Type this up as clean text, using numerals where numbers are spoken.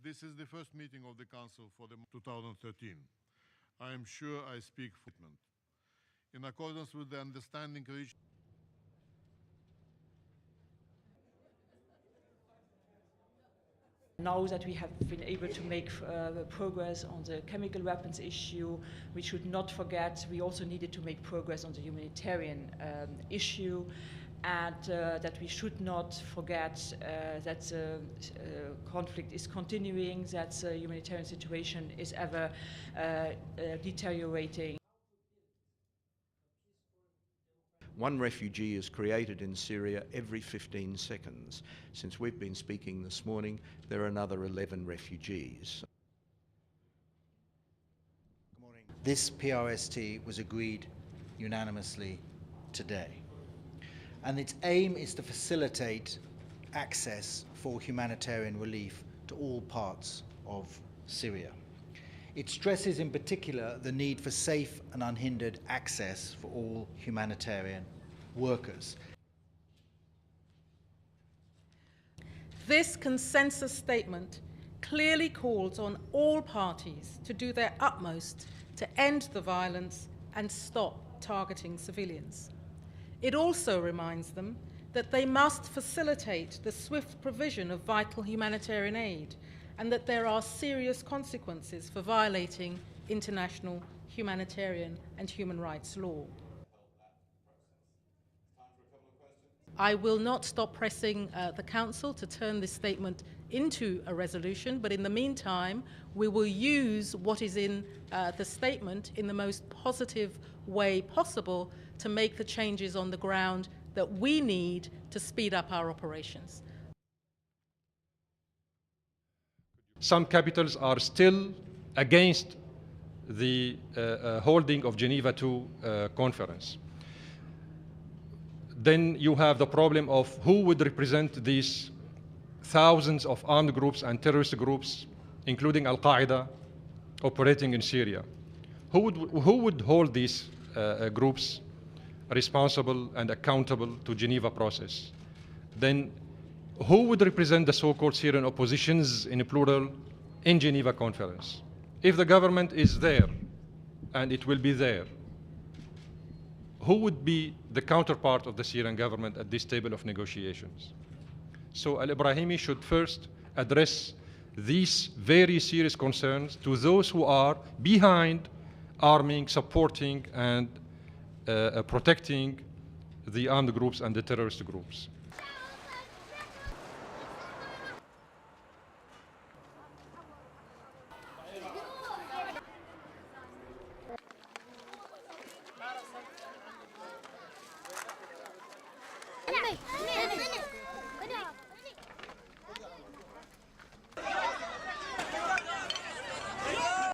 This is the first meeting of the Council for the 2013. I am sure I speak for it. In accordance with the understanding reached now that we have been able to make progress on the chemical weapons issue, we should not forget we also needed to make progress on the humanitarian issue, and that we should not forget that the conflict is continuing, that the humanitarian situation is ever deteriorating. One refugee is created in Syria every 15 seconds. Since we've been speaking this morning, there are another 11 refugees. Good morning. This PRST was agreed unanimously today, and its aim is to facilitate access for humanitarian relief to all parts of Syria. It stresses in particular the need for safe and unhindered access for all humanitarian workers. This consensus statement clearly calls on all parties to do their utmost to end the violence and stop targeting civilians. It also reminds them that they must facilitate the swift provision of vital humanitarian aid, and that there are serious consequences for violating international humanitarian and human rights law. I will not stop pressing the Council to turn this statement into a resolution, but in the meantime, we will use what is in the statement in the most positive way possible to make the changes on the ground that we need to speed up our operations. Some capitals are still against the holding of Geneva II conference. Then you have the problem of who would represent these thousands of armed groups and terrorist groups, including Al-Qaeda, operating in Syria. Who would hold these groups responsible and accountable to Geneva process? Then who would represent the so-called Syrian oppositions, in plural, in Geneva conference? If the government is there, and it will be there, who would be the counterpart of the Syrian government at this table of negotiations? So Al-Ibrahimi should first address these very serious concerns to those who are behind arming, supporting, and protecting the armed groups and the terrorist groups.